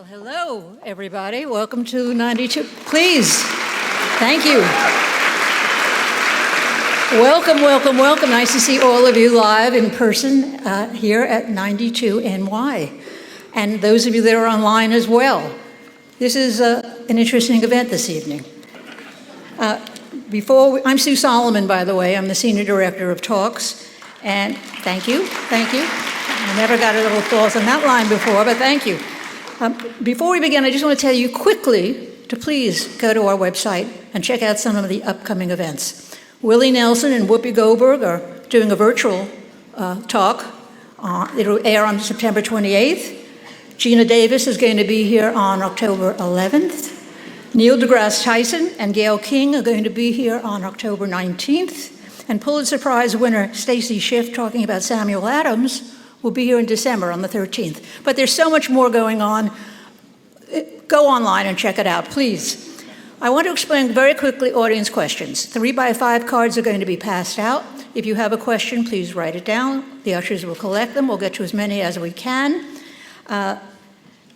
Hello, everybody. Welcome to 92. Please, thank you. Welcome, welcome, welcome. Nice to see all of you live in person here at 92 NY. And those of you that are online as well. This is an interesting event this evening. I'm Sue Solomon, by the way. I'm the Senior Director of Talks. And thank you. I never got a little applause on that line before, but thank you. Before we begin, I just want to tell you quickly to please go to our website and check out some of the upcoming events. Willie Nelson and Whoopi Goldberg are doing a virtual talk. It'll air on September 28th. Gina Davis is going to be here on October 11th. Neil deGrasse Tyson and Gayle King are going to be here on October 19th. And Pulitzer Prize winner Stacy Schiff, talking about Samuel Adams, will be here in December on the 13th. But there's so much more going on. Go online and check it out, please. I want to explain very quickly audience questions. 3x5 cards are going to be passed out. If you have a question, please write it down. The ushers will collect them. We'll get to as many as we can. And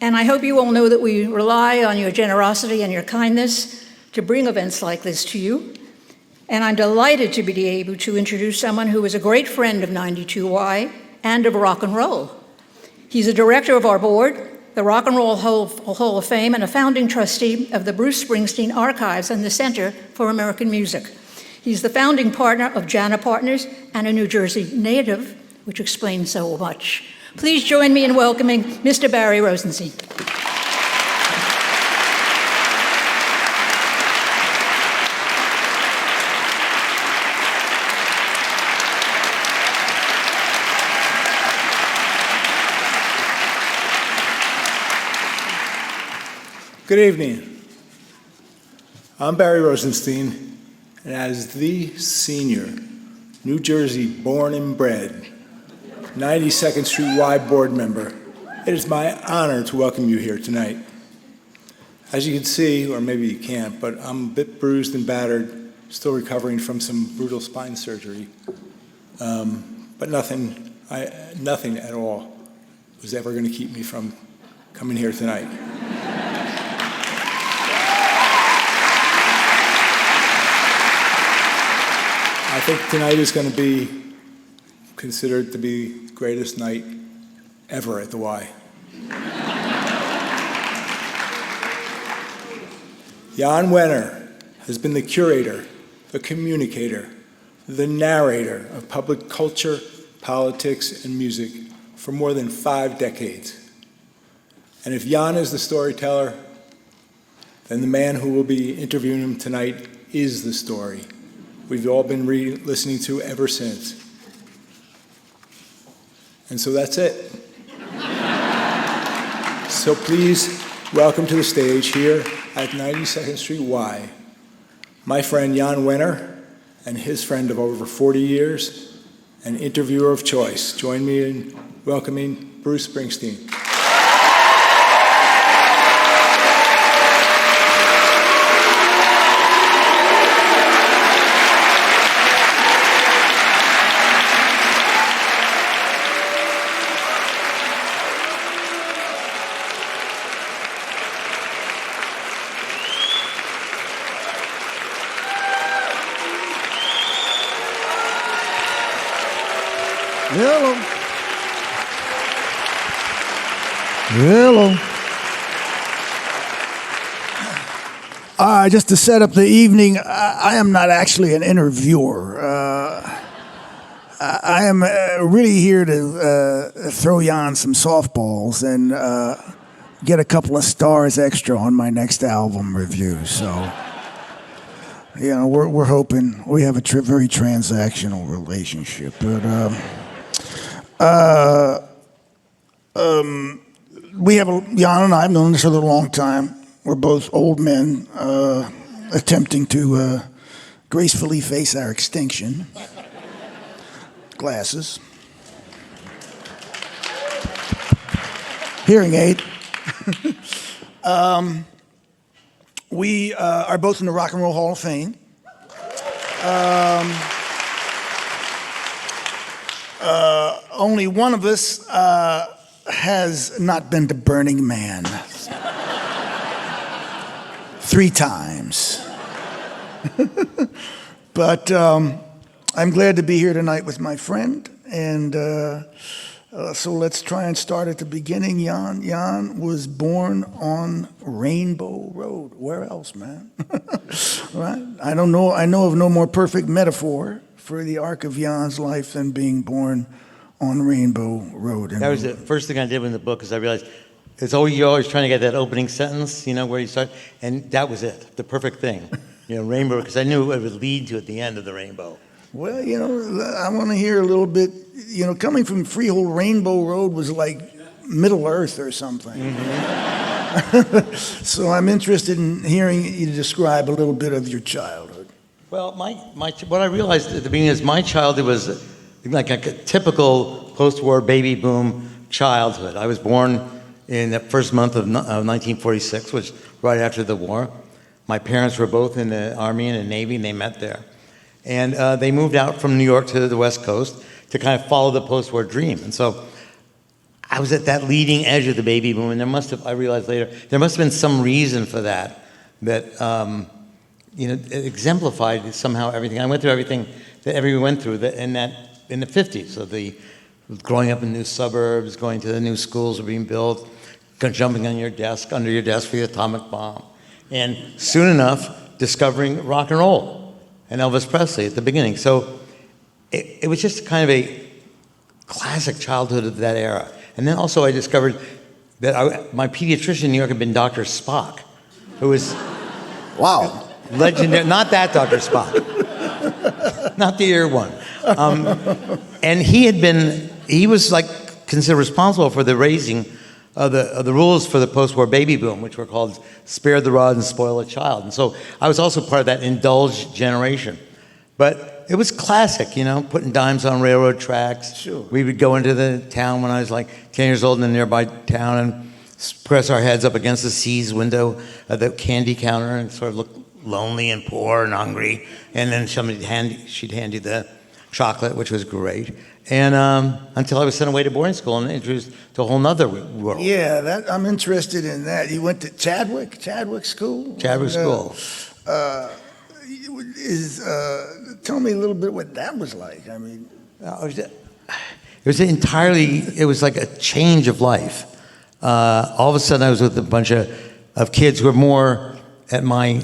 I hope you all know that we rely on your generosity and your kindness to bring events like this to you. And I'm delighted to be able to introduce someone who is a great friend of 92Y and of rock and roll. He's a director of our board, the Rock and Roll Hall of Fame, and a founding trustee of the Bruce Springsteen Archives and the Center for American Music. He's the founding partner of Jann Partners and a New Jersey native, which explains so much. Please join me in welcoming Mr. Barry Rosenstein. Good evening. I'm Barry Rosenstein, and as the senior New Jersey born and bred 92nd Street Y board member, it is my honor to welcome you here tonight. As you can see, or maybe you can't, but I'm a bit bruised and battered, still recovering from some brutal spine surgery. But nothing at all was ever going to keep me from coming here tonight. I think tonight is going to be considered to be the greatest night ever at the Y. Jann Wenner has been the curator, the communicator, the narrator of public culture, politics, and music for more than 5 decades. And if Jann is the storyteller, then the man who will be interviewing him tonight is the story we've all been listening to ever since. And so that's it. So please welcome to the stage here at 92nd Street Y, my friend Jann Wenner and his friend of over 40 years, an interviewer of choice. Join me in welcoming Bruce Springsteen. Hello. Just to set up the evening, I am not actually an interviewer. I am really here to throw Jann some softballs and get a couple of stars extra on my next album review. So, you know, we're hoping we have a very transactional relationship, but. Jann and I have known each other a long time. We're both old men attempting to gracefully face our extinction. Glasses. Hearing aid. We are both in the Rock and Roll Hall of Fame. Only one of us has not been to Burning Man. 3 times. But I'm glad to be here tonight with my friend, and so let's try and start at the beginning. Jann was born on Rainbow Road. Where else, man? Right? I know of no more perfect metaphor for the arc of Jann's life than being born on Rainbow Road. That was the first thing I did in the book, is I realized you're always trying to get that opening sentence, where you start, and that was it, the perfect thing, rainbow, because I knew it would lead to at the end of the rainbow. Well, I want to hear a little bit, coming from Freehold, Rainbow Road was like Middle Earth or something. Mm-hmm. So I'm interested in hearing you describe a little bit of your childhood. Well, what I realized at the beginning is my childhood was like a typical post-war baby boom childhood. I was born in the first month of 1946, which was right after the war. My parents were both in the Army and the Navy, and they met there. And they moved out from New York to the West Coast to kind of follow the post-war dream. And so I was at that leading edge of the baby boom, and I realized later, there must have been some reason for that it exemplified somehow everything. I went through everything that everyone went through in the 50s. So growing up in new suburbs, going to the new schools were being built, jumping under your desk for the atomic bomb. And soon enough, discovering rock and roll and Elvis Presley at the beginning. So it was just kind of a classic childhood of that era. And then also I discovered that my pediatrician in New York had been Dr. Spock, who was Wow. legendary. Not that Dr. Spock, not the ear one. And he was like considered responsible for the raising of the rules for the post-war baby boom, which were called spare the rod and spoil a child. And so I was also part of that indulged generation. But it was classic, putting dimes on railroad tracks. Sure. We would go into the town when I was like 10 years old in a nearby town and press our heads up against the Sears window of the candy counter and sort of look lonely and poor and hungry. And then she'd hand you the chocolate, which was great. And until I was sent away to boarding school and introduced to a whole nother world. Yeah, I'm interested in that. You went to Chadwick School? Chadwick School. Tell me a little bit what that was like. I mean, it was like a change of life. All of a sudden I was with a bunch of kids who were more at my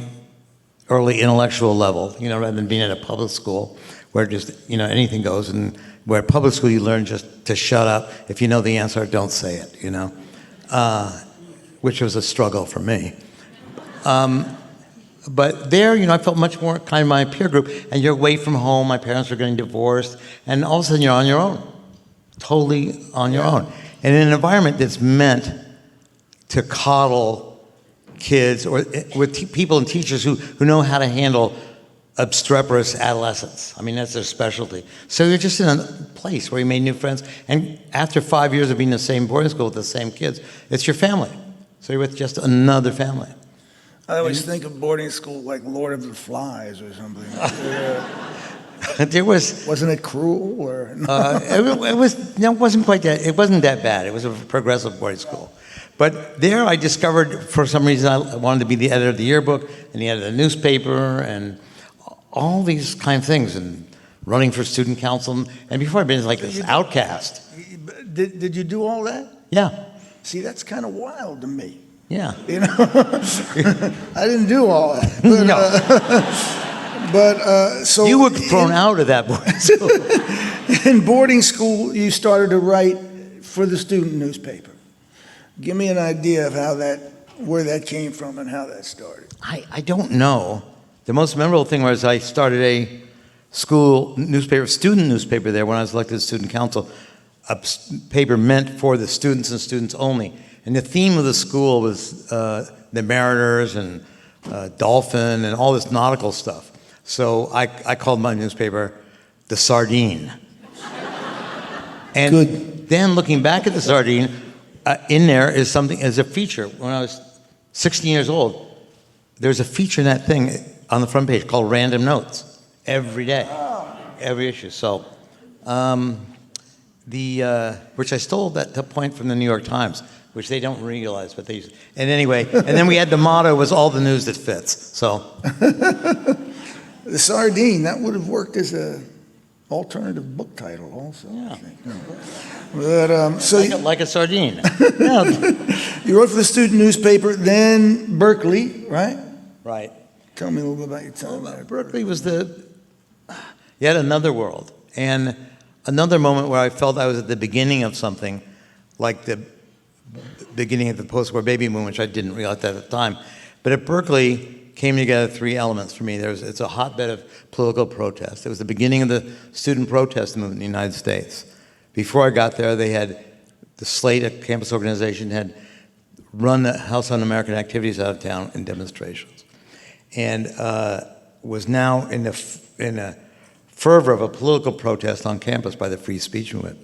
early intellectual level, rather than being at a public school where just, anything goes, and where at public school you learn just to shut up. If you know the answer, don't say it, which was a struggle for me. But there, I felt much more kind of my peer group, and you're away from home, my parents were getting divorced, and all of a sudden you're on your own, totally on your own. And in an environment that's meant to coddle kids, or with people and teachers who know how to handle obstreperous adolescents. I mean, that's their specialty. So you're just in a place where you made new friends, and after 5 years of being in the same boarding school with the same kids, it's your family. So you're with just another family. I always think of boarding school like Lord of the Flies or something. Wasn't it cruel or? it wasn't quite that. It wasn't that bad. It was a progressive boarding school. But there I discovered, for some reason, I wanted to be the editor of the yearbook and the editor of the newspaper and all these kind of things, and running for student council. And before I'd been like this outcast. Did you do all that? Yeah. See, that's kind of wild to me. Yeah. I didn't do all that. But, no. So you were thrown out of that boarding school. In boarding school, you started to write for the student newspaper. Give me an idea of where that came from and how that started. I don't know. The most memorable thing was I started a school newspaper, student newspaper there when I was elected to student council, a paper meant for the students and students only. And the theme of the school was the Mariners and Dolphin and all this nautical stuff. So I called my newspaper the Sardine. And Good. Then looking back at the Sardine, in there is a feature. When I was 16 years old, there's a feature in that thing on the front page called Random Notes every day, every issue. So, which I stole that point from the New York Times. which they don't realize, but they used. And anyway, and then we had the motto was all the news that fits. So The Sardine, that would have worked as a alternative book title also, Yeah. I think. But, so like a sardine. Yeah. you wrote for the student newspaper, then Berkeley, right? Right. Tell me a little bit about your time there. Berkeley was yet another world, and another moment where I felt I was at the beginning of something, like the beginning of the post-war baby boom, which I didn't realize that at the time. But at Berkeley came together three elements for me. It's a hotbed of political protest. It was the beginning of the student protest movement in the United States. Before I got there, they had the Slate, a campus organization, had run the House Un-American Activities out of town in demonstrations, and was now in the fervor of a political protest on campus by the free speech movement.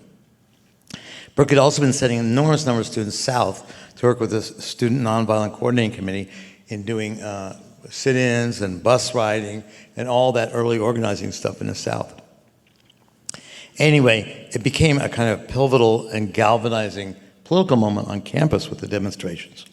Berkeley had also been sending an enormous number of students south to work with the Student Nonviolent Coordinating Committee in doing sit-ins and bus riding and all that early organizing stuff in the South. Anyway, it became a kind of pivotal and galvanizing political moment on campus with the demonstrations,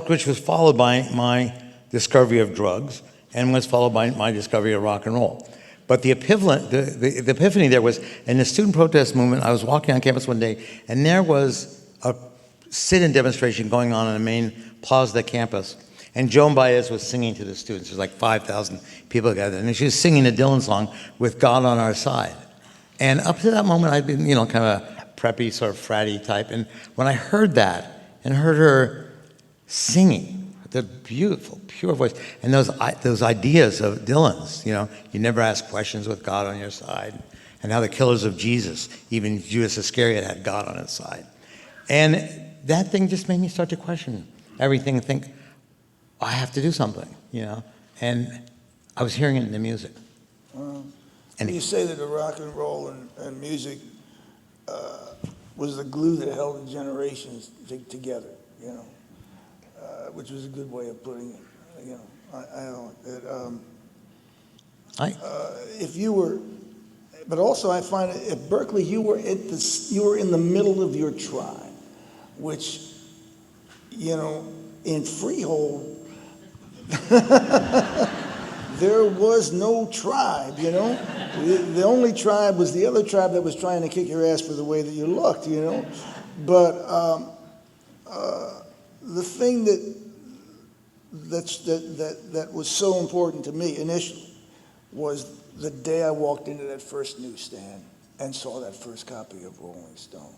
which was followed by my discovery of drugs and was followed by my discovery of rock and roll. But the epiphany there was, in the student protest movement, I was walking on campus one day, and there was a sit-in demonstration going on in the main plaza of the campus, and Joan Baez was singing to the students. There's like 5,000 people gathered, and she was singing a Dylan song, "With God on Our Side." And up to that moment, I'd been, kind of a preppy, sort of fratty type, and when I heard that, and heard her singing, the beautiful, pure voice, and those ideas of Dylan's, you never ask questions with God on your side, and how the killers of Jesus, even Judas Iscariot, had God on his side. And that thing just made me start to question everything and think, I have to do something, and I was hearing it in the music. And you say that the rock and roll and music was the glue that held the generations together, which was a good way of putting it. If you were, but also I find at Berkeley you were in the middle of your tribe, which, in Freehold there was no tribe. The only tribe was the other tribe that was trying to kick your ass for the way that you looked. But the thing that was so important to me initially was the day I walked into that first newsstand and saw that first copy of Rolling Stone.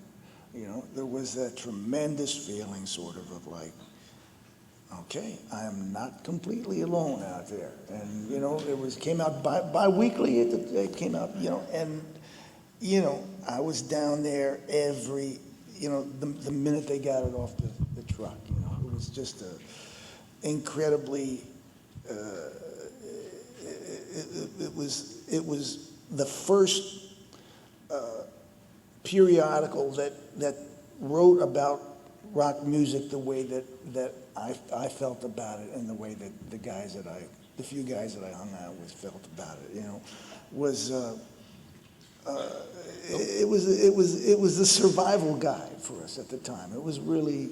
There was that tremendous feeling sort of like, okay, I am not completely alone out there. And, it came out bi-weekly, it came out, and, I was down there every, the minute they got it off the truck, it was just incredibly, it was the first periodical that wrote about rock music the way that I felt about it, and the way that the few guys that I hung out with felt about it, was it was the survival guide for us at the time. It was really,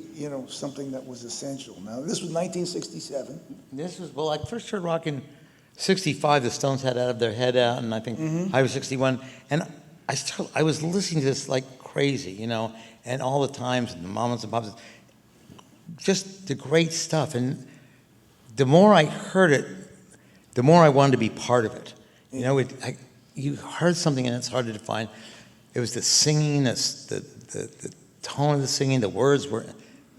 something that was essential. Now, this was 1967. I first heard rock in 65. The Stones had Out of Their Head out, and I think I was 61. And I was listening to this like crazy, and all the times, and the mamas and pops, just the great stuff. And the more I heard it, the more I wanted to be part of it. You heard something, and it's hard to define. It was the singing, the tone of the singing, the words were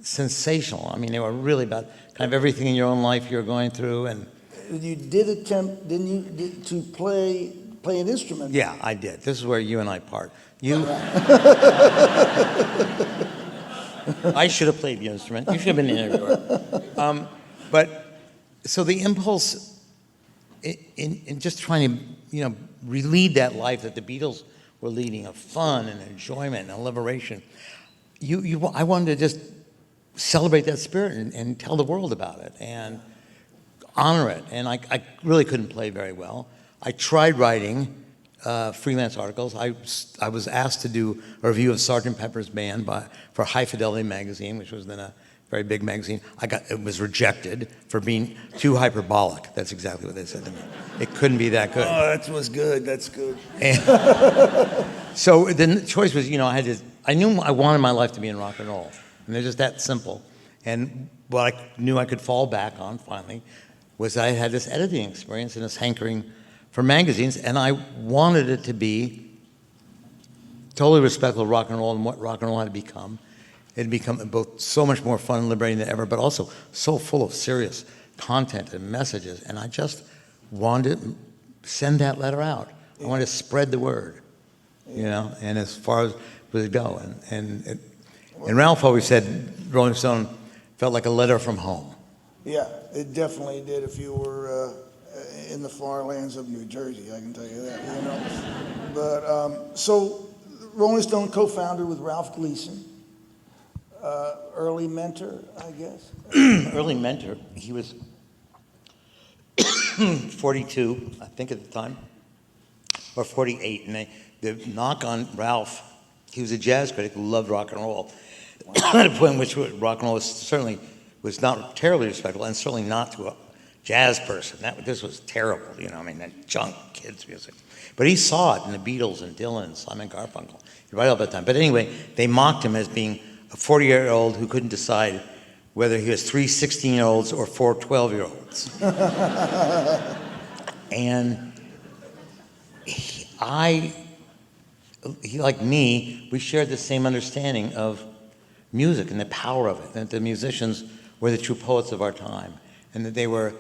sensational. I mean, they were really about kind of everything in your own life you were going through. And you did attempt, didn't you, to play an instrument? Yeah, I did. This is where you and I part. I should have played the instrument. You should have been the interviewer. But so the impulse in just trying to, relieve that life that the Beatles were leading of fun and enjoyment and liberation. I wanted to just celebrate that spirit and tell the world about it and honor it. And I really couldn't play very well. I tried writing freelance articles. I was asked to do a review of Sgt. Pepper's Band for High Fidelity magazine, which was then a very big magazine. It was rejected for being too hyperbolic. That's exactly what they said to me. It couldn't be that good. Oh, that was good. That's good. And so the choice was, I knew I wanted my life to be in rock and roll, and they're just that simple. And what I knew I could fall back on finally was I had this editing experience and this hankering for magazines, and I wanted it to be totally respectful of rock and roll and what rock and roll had become. It had become both so much more fun and liberating than ever, but also so full of serious content and messages. And I just wanted to send that letter out. I wanted to spread the word, and as far as would it go. And Ralph always said Rolling Stone felt like a letter from home. Yeah, it definitely did. If you were in the far lands of New Jersey, I can tell you that. But so Rolling Stone co-founded with Ralph Gleason, early mentor, I guess. Early mentor. He was 42, I think, at the time, or 48. And the knock on Ralph, he was a jazz critic who loved rock and roll. At a point in which rock and roll was not terribly respectable, and certainly not to a jazz person. This was terrible, that junk kids music. But he saw it in the Beatles and Dylan and Simon Garfunkel, right all that time. But anyway, they mocked him as being a 40-year-old who couldn't decide whether he was 3 16-year-olds or 4 12-year-olds. And he, like me, we shared the same understanding of music and the power of it, that the musicians were the true poets of our time, and that they were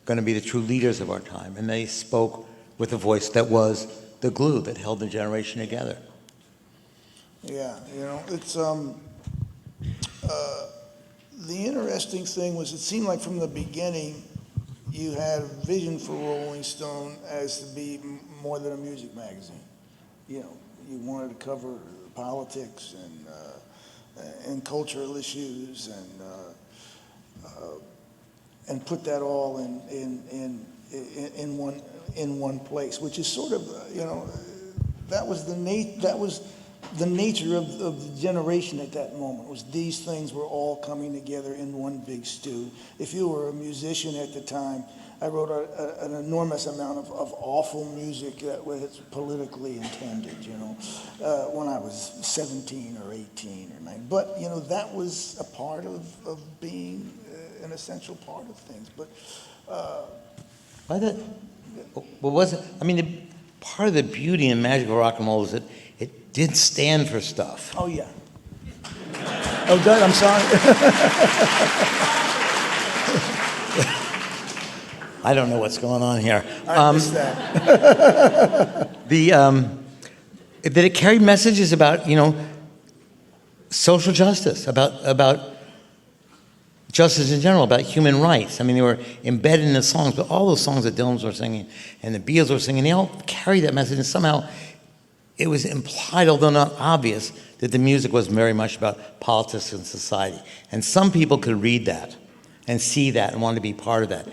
going to be the true leaders of our time, and they spoke with a voice that was the glue that held the generation together. Yeah, it's the interesting thing was it seemed like from the beginning you had a vision for Rolling Stone as to be more than a music magazine. You wanted to cover politics and cultural issues and put that all in one place, which is sort of that was the nature of the generation at that moment. Was these things were all coming together in one big stew. If you were a musician at the time, I wrote an enormous amount of awful music that was politically intended, when I was 17 or 18 or 19. But, that was a part of being an essential part of things. But what was it? I mean, part of the beauty and magic of rock and roll is that it did stand for stuff. Oh, yeah. Oh, Doug, I'm sorry. I don't know what's going on here. I missed that. That it carried messages about, social justice, about justice in general, about human rights. I mean, they were embedded in the songs, but all those songs that Dylan were singing and the Beatles were singing, they all carried that message, and somehow it was implied, although not obvious, that the music was very much about politics and society. And some people could read that and see that and want to be part of that.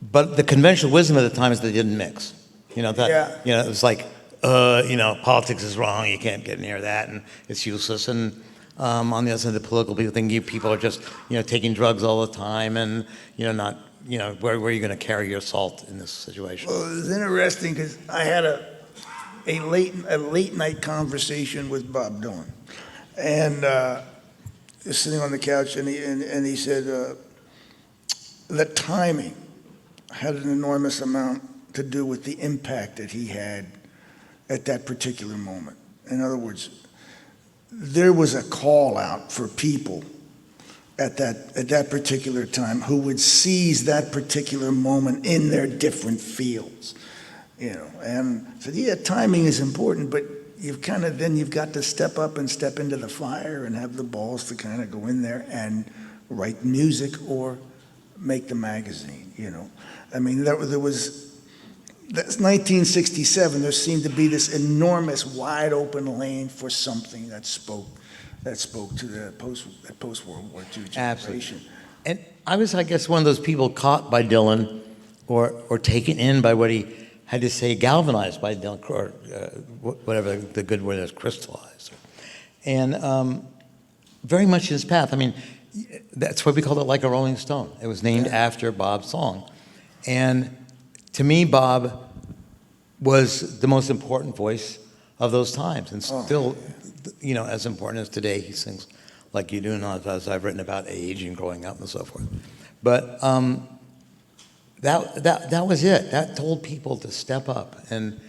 But the conventional wisdom at the time is they didn't mix. It was like, politics is wrong, you can't get near that, and it's useless. And on the other side, the political people think people are just, taking drugs all the time, and, not, where are you going to carry your salt in this situation? Well, it was interesting because I had a late night conversation with Bob Dylan, and sitting on the couch, and he said that timing had an enormous amount to do with the impact that he had at that particular moment. In other words, there was a call out for people at that particular time who would seize that particular moment in their different fields, and so yeah, timing is important, but you've got to step up and step into the fire and have the balls to kind of go in there and write music or make the magazine. I mean, that's 1967. There seemed to be this enormous, wide open lane for something that spoke to the post World War II generation. Absolutely. And I was, I guess, one of those people caught by Dylan, or taken in by what he had to say galvanized by Dylan, or whatever the good word is, crystallized. And very much his path. I mean, that's why we called it Like a Rolling Stone. It was named after Bob's song. And to me, Bob was the most important voice of those times, and still, you know, as important as today. He sings Like You Do Not, as I've written about age and growing up and so forth. But that was it. That told people to step up, and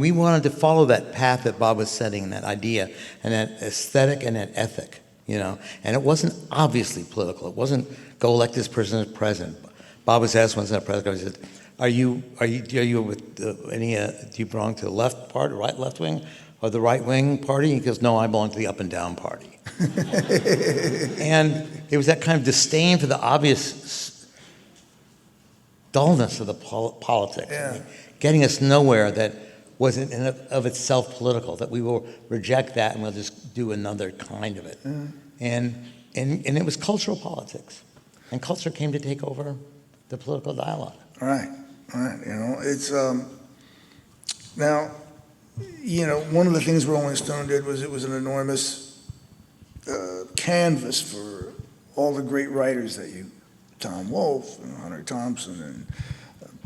we wanted to follow that path that Bob was setting, that idea, and that aesthetic and that ethic, you know. And it wasn't obviously political. It wasn't go elect this person as president. Bob was asked once in a press conference, he said, "Are you with do you belong to the left party, left wing, or the right wing party?" He goes, "No, I belong to the up and down party." And it was that kind of disdain for the obvious dullness of the politics, getting us nowhere that wasn't in of itself political, that we will reject that and we'll just do another kind of it. And it was cultural politics. And culture came to take over the political dialogue. Right. You know, it's now, you know, one of the things Rolling Stone did was it was an enormous canvas for all the great writers that Tom Wolfe and Hunter Thompson and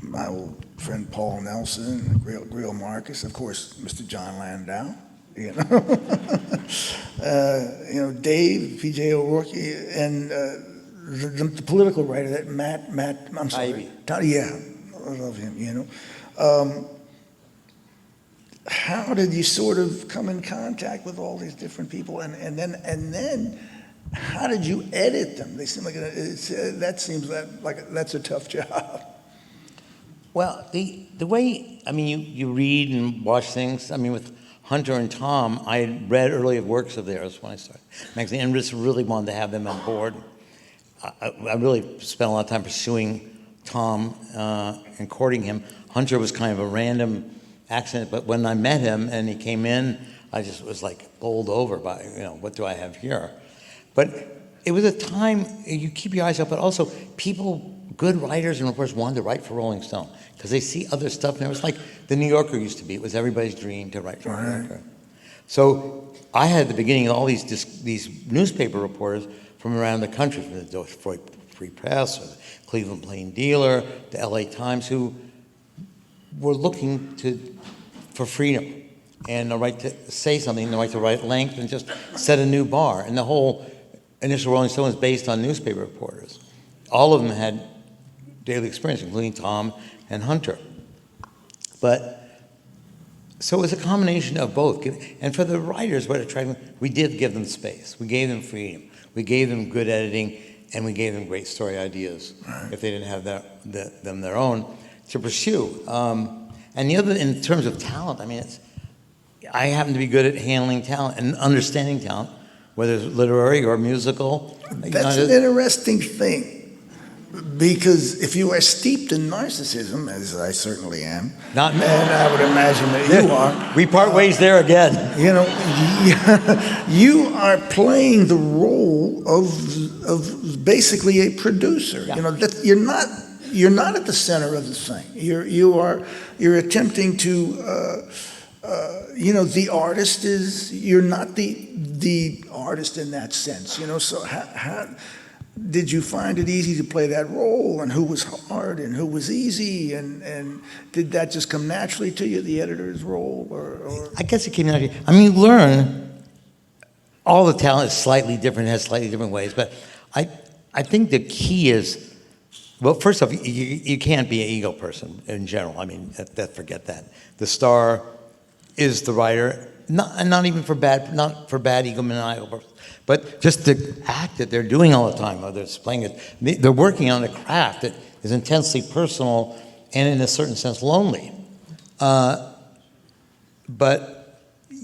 my old friend Paul Nelson, Greil Marcus, of course, Mr. John Landau, you know, Dave, P.J. O'Rourke, and the political writer that Matt, I'm sorry, yeah, I love him, you know. How did you sort of come in contact with all these different people, and then how did you edit them? They seem like that seems like that's a tough job. Well, the way, I mean, you read and watch things. I mean, with Hunter and Tom, I had read earlier works of theirs when I started magazine, and just really wanted to have them on board. I really spent a lot of time pursuing Tom and courting him. Hunter was kind of a random accident, but when I met him and he came in, I just was like bowled over by, you know, what do I have here? But it was a time, you keep your eyes up, but also people, good writers and reporters wanted to write for Rolling Stone because they see other stuff, and it was like the New Yorker used to be. It was everybody's dream to write for the New Yorker. So I had at the beginning all these newspaper reporters from around the country, from the Detroit Free Press, or the Cleveland Plain Dealer, the LA Times, who were looking for freedom and the right to say something, the right to write length, and just set a new bar. And the whole initial Rolling Stone was based on newspaper reporters. All of them had daily experience, including Tom and Hunter. But so it was a combination of both. And for the writers, what attracted them, we did give them space. We gave them freedom. We gave them good editing, and we gave them great story ideas if they didn't have them their own to pursue. And the other, in terms of talent, I mean, I happen to be good at handling talent and understanding talent, whether it's literary or musical. That's an interesting thing. Because if you are steeped in narcissism, as I certainly am, Not me. and I would imagine that you are, We part ways there again. you know, you are playing the role of basically a producer. Yeah. You know, that you're not at the center of the thing. You're attempting to. You know, the artist is. You're not the artist in that sense. You know, so how did you find it easy to play that role, and who was hard and who was easy, and did that just come naturally to you, the editor's role, or? I guess it came naturally. I mean, you learn all the talent is slightly different, has slightly different ways, but I think the key is, well, first off, you can't be an ego person in general. I mean, forget that. The star is the writer, not even for bad, not for bad egomaniacal, but just the act that they're doing all the time, whether it's playing it, they're working on a craft that is intensely personal and in a certain sense lonely. But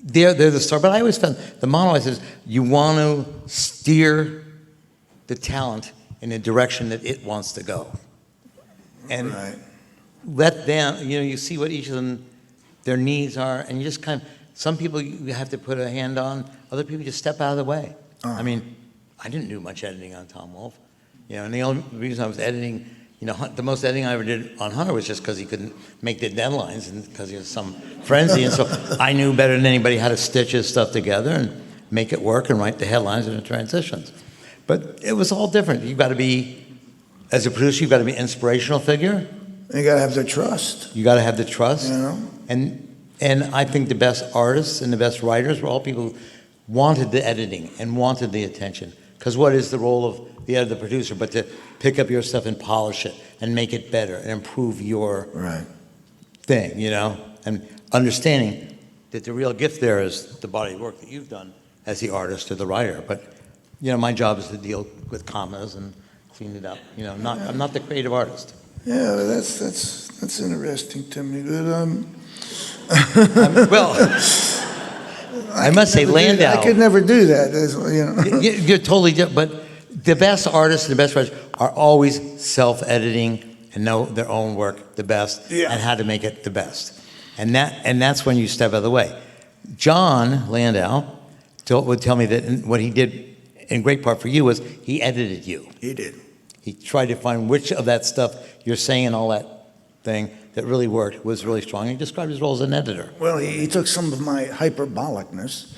they're the star. But I always found the model is you want to steer the talent in a direction that it wants to go, and let them. You know, you see what each of them, their needs are, and you just kind of. Some people you have to put a hand on. Other people just step out of the way. I mean, I didn't do much editing on Tom Wolfe, you know, and the only reason I was editing You know, the most editing I ever did on Hunter was just because he couldn't make the deadlines and because he was some frenzy. And so I knew better than anybody how to stitch his stuff together and make it work and write the headlines and the transitions. But it was all different. You've got to be, as a producer, you've got to be an inspirational figure. You got to have the trust. You got to have the trust. You know? And I think the best artists and the best writers were all people who wanted the editing and wanted the attention. Because what is the role of the editor, the producer, but to pick up your stuff and polish it and make it better and improve your thing, you know? And understanding that the real gift there is the body of work that you've done as the artist or the writer. But, you know, my job is to deal with commas and clean it up. You know, I'm not the creative artist. Yeah, that's interesting to me. But well, I must say, Landau. I could never do that. You know. You're totally different, but the best artists and the best writers are always self-editing and know their own work the best and how to make it the best. And that's when you step out of the way. John Landau would tell me that what he did in great part for you was he edited you. He did. He tried to find which of that stuff you're saying and all that thing that really worked was really strong. He described his role as an editor. Well, he took some of my hyperbolicness,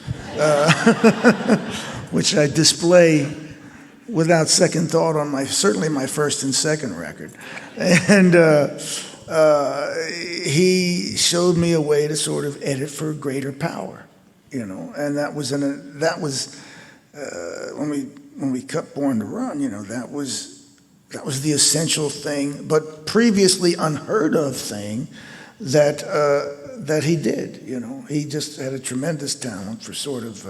which I display without second thought on certainly my first and second record. And he showed me a way to sort of edit for greater power, you know. And that was when we cut Born to Run, you know, that was the essential thing, but previously unheard of thing that he did. You know, he just had a tremendous talent for sort of,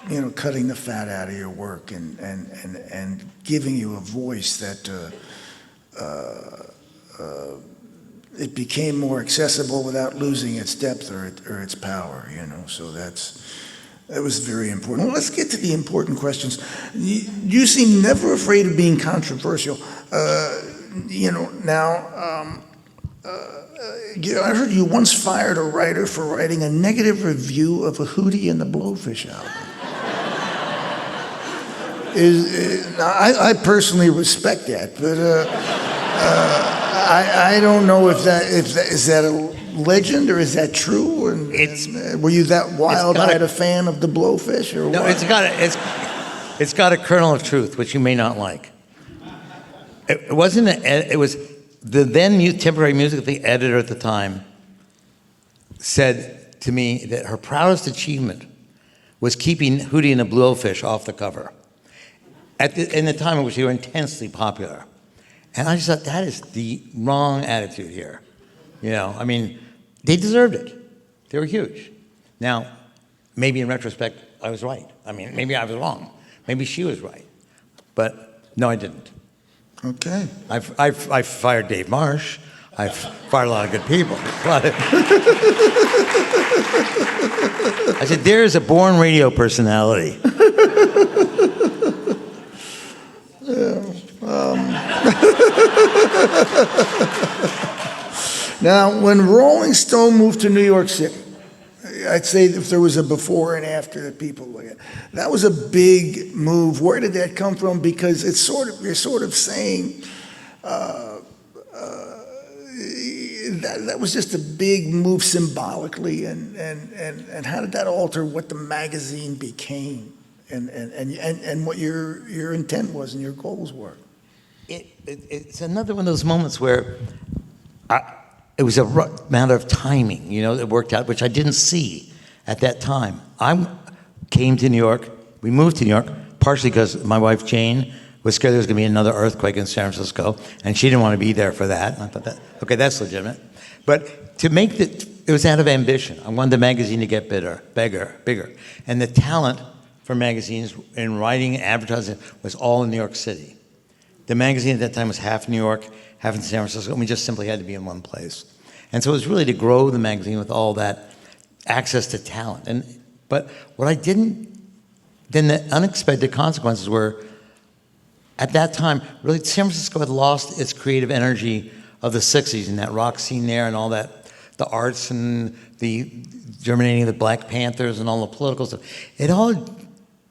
you know, cutting the fat out of your work and giving you a voice that it became more accessible without losing its depth or its power. You know, so that was very important. Well, let's get to the important questions. You seem never afraid of being controversial. You know, now, I heard you once fired a writer for writing a negative review of a Hootie and the Blowfish album. I personally respect that, but I don't know if that is that a legend or is that true? Were you that wild-eyed a fan of the Blowfish or no, what? It's got a kernel of truth, which you may not like. It wasn't. It was the then temporary music editor at the time said to me that her proudest achievement was keeping Hootie and the Blowfish off the cover in the time in which they were intensely popular. And I just thought that is the wrong attitude here. You know, I mean, they deserved it. They were huge. Now, maybe in retrospect, I was right. I mean, maybe I was wrong. Maybe she was right. But no, I didn't. Okay. I fired Dave Marsh. I've fired a lot of good people. I said, there's a born radio personality. Now, when Rolling Stone moved to New York City, I'd say if there was a before and after that people look at, that was a big move. Where did that come from? Because you're sort of saying that was just a big move symbolically, and how did that alter what the magazine became, and what your intent was and your goals were? It's another one of those moments where it was a matter of timing, you know, it worked out, which I didn't see at that time. I came to New York, we moved to New York, partially because my wife Jane was scared there was going to be another earthquake in San Francisco, and she didn't want to be there for that. And I thought, okay, that's legitimate. But to make it was out of ambition. I wanted the magazine to get bigger. And the talent for magazines in writing and advertising was all in New York City. The magazine at that time was half New York, half in San Francisco, and we just simply had to be in one place. And so it was really to grow the magazine with all that access to talent. But what I didn't, then the unexpected consequences were, at that time, really San Francisco had lost its creative energy of the 60s and that rock scene there and all that, the arts and the germinating of the Black Panthers and all the political stuff. It all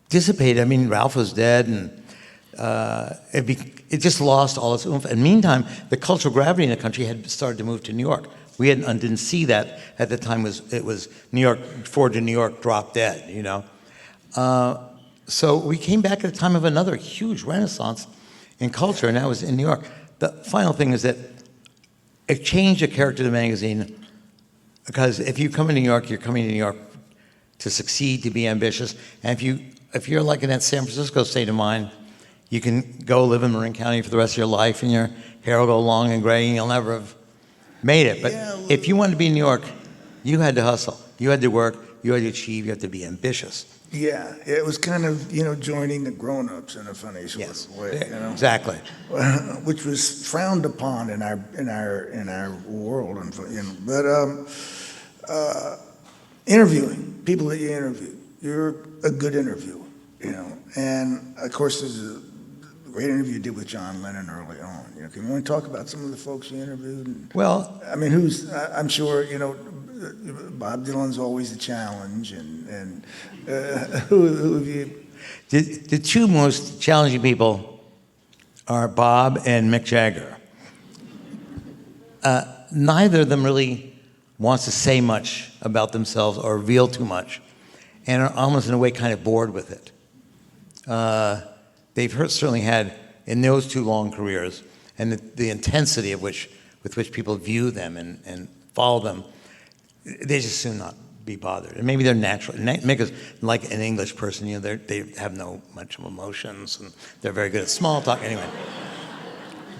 dissipated. I mean, Ralph was dead and it just lost all its oomph. And meantime, the cultural gravity in the country had started to move to New York. We didn't see that at the time. It was New York, Forward to New York, drop dead, you know. So we came back at the time of another huge renaissance in culture, and that was in New York. The final thing is that it changed the character of the magazine, because if you come to New York, you're coming to New York to succeed, to be ambitious. And if you're like in that San Francisco state of mind, you can go live in Marin County for the rest of your life, and your hair will go long and gray, and you'll never have made it. But if you wanted to be in New York, you had to hustle. You had to work. You had to achieve. You had to be ambitious. Yeah, it was kind of, joining the grown-ups in a funny sort of way, Exactly. which was frowned upon in our world, But interviewing people that you interview, you're a good interviewer, And of course, there's a great interview you did with Jann Wenner early on. Can you want to talk about some of the folks you interviewed? Well, I mean, I'm sure Bob Dylan's always a challenge, and who have you? The two most challenging people are Bob and Mick Jagger. Neither of them really wants to say much about themselves or reveal too much, and are almost in a way kind of bored with it. They've certainly had, in those two long careers, and the intensity with which people view them and follow them, they just soon not be bothered. And maybe they're natural. Mick is like an English person, they have no much of emotions, and they're very good at small talk. Anyway,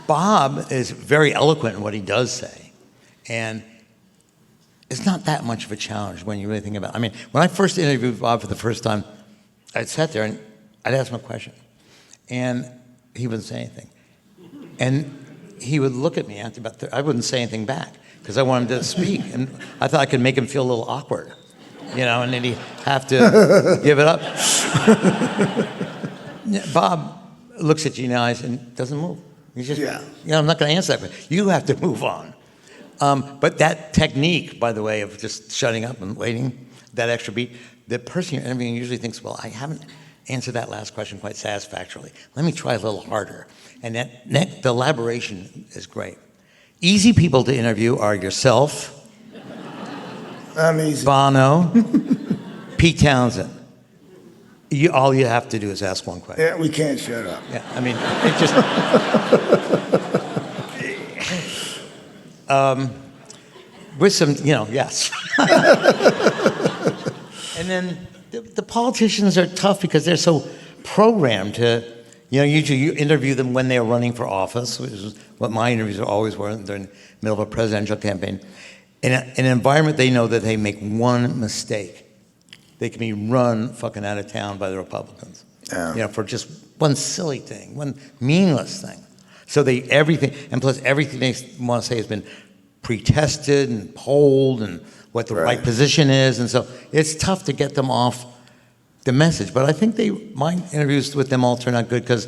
Bob is very eloquent in what he does say, and it's not that much of a challenge when you really think about it. I mean, when I first interviewed Bob for the first time, I'd sat there and I'd ask him a question, and he wouldn't say anything. And he would look at me after about I wouldn't say anything back, because I wanted him to speak, and I thought I could make him feel a little awkward, and then he'd have to give it up. Bob looks at you in the eyes and doesn't move. He's just, I'm not going to answer that question. You have to move on. But that technique, by the way, of just shutting up and waiting, that extra beat, the person you're interviewing usually thinks, well, I haven't answered that last question quite satisfactorily. Let me try a little harder. And the elaboration is great. Easy people to interview are yourself, I'm easy. Bono, Pete Townsend. All you have to do is ask one question. Yeah, we can't shut up. Yeah, I mean, it just... with some, yes. And then the politicians are tough because they're so programmed to, usually you interview them when they're running for office, which is what my interviews always were during the middle of a presidential campaign. In an environment they know that they make one mistake, they can be run fucking out of town by the Republicans. For just one silly thing, one meaningless thing. So everything, and plus everything they want to say has been pre-tested and polled, and what the right position is, and so it's tough to get them off the message. But I think my interviews with them all turn out good, because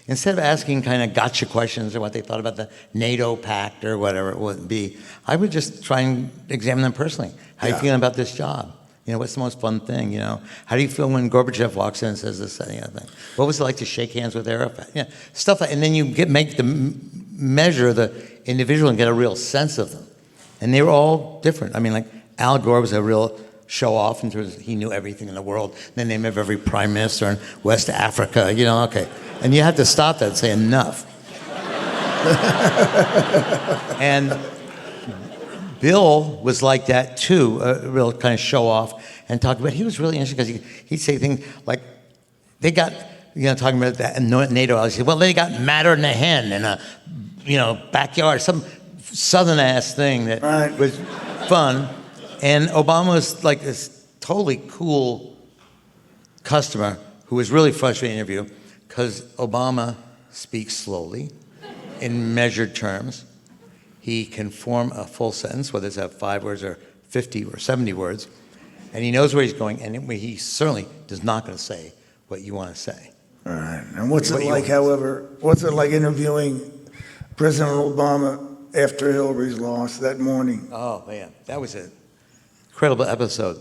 instead of asking kind of gotcha questions or what they thought about the NATO pact or whatever it would be, I would just try and examine them personally. How are you feeling about this job? What's the most fun thing? How do you feel when Gorbachev walks in and says this, that, and the other thing? What was it like to shake hands with Arafat? Stuff like, and then you measure the individual and get a real sense of them. And they were all different. I mean, like Al Gore was a real show-off in terms of he knew everything in the world. The name of every prime minister in West Africa, okay. And you have to stop that and say, enough. And Bill was like that too, a real kind of show-off, and talk about, he was really interesting because he'd say things like, they got, talking about that NATO, he said, well, they got madder than a hen in a, backyard, some southern-ass thing that was fun. And Obama was like this totally cool customer who was really frustrating to interview, because Obama speaks slowly in measured terms. He can form a full sentence, whether it's 5 words or 50 or 70 words, and he knows where he's going, and he certainly is not going to say what you want to say. All right. And what's it like interviewing President Obama after Hillary's loss that morning? Oh, man, that was an incredible episode.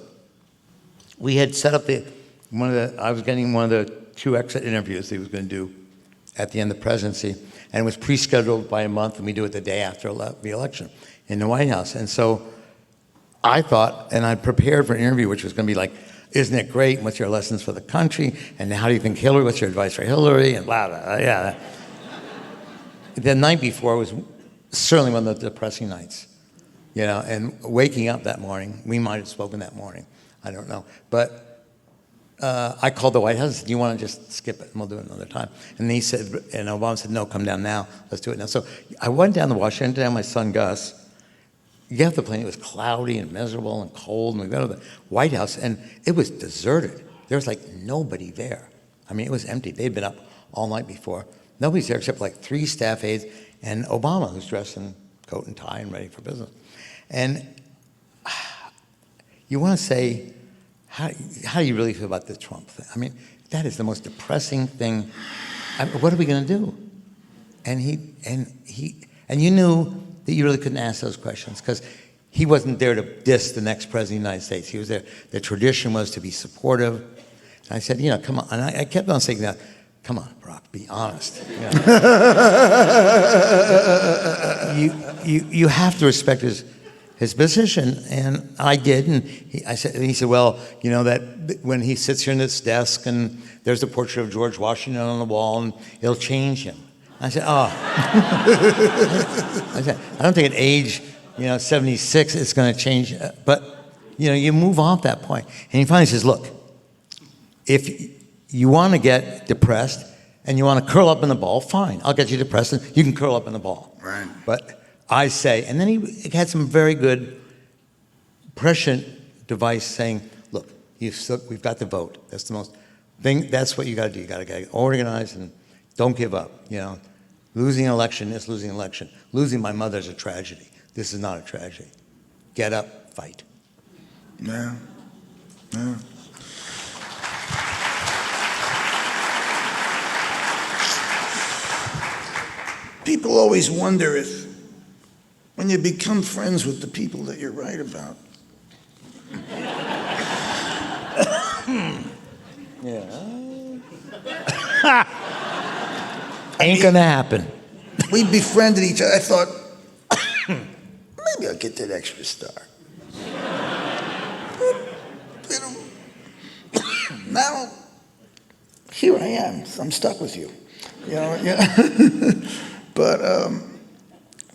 We had set up I was getting one of the 2 exit interviews he was going to do at the end of the presidency, and it was pre-scheduled by a month, and we do it the day after the election in the White House. And so I thought, and I prepared for an interview, which was going to be like, isn't it great? What's your lessons for the country? And how do you think Hillary, what's your advice for Hillary? And blah, blah, blah, yeah. The night before was certainly one of the depressing nights, you know, and waking up that morning, we might have spoken that morning, I don't know. But I called the White House and said, do you want to just skip it and we'll do it another time? And he said, and Obama said, no, come down now, let's do it now. So I went down to Washington, down my son Gus. You get off the plane, it was cloudy and miserable and cold, and we got to the White House, and it was deserted. There was like nobody there. I mean, it was empty. They'd been up all night before. Nobody's there except like 3 staff aides and Obama, who's dressed in coat and tie and ready for business. And you want to say, how do you really feel about the Trump thing? I mean, that is the most depressing thing. What are we going to do? And you knew that you really couldn't ask those questions because he wasn't there to diss the next president of the United States. He was there. The tradition was to be supportive. And I said, you know, come on. And I kept on saying that, come on, Barack, be honest. You know. you have to respect his position, and I did. And he said, well, you know, that when he sits here in this desk and there's a portrait of George Washington on the wall, and it'll change him. I said, oh. I don't think at age, 76 it's going to change. But, you move off that point. And he finally says, look, if you want to get depressed and you want to curl up in the ball, fine. I'll get you depressed and you can curl up in the ball. Right. But I say, and then he had some very good prescient device saying, look, we've got the vote. That's the most thing. That's what you got to do. You got to get organized and don't give up. Losing an election is losing an election. Losing my mother is a tragedy. This is not a tragedy. Get up, fight. Yeah. Yeah. People always wonder if, when you become friends with the people that you write about, Ain't gonna happen. We befriended each other. I thought, maybe I'll get that extra star. Now, here I am. I'm stuck with you. But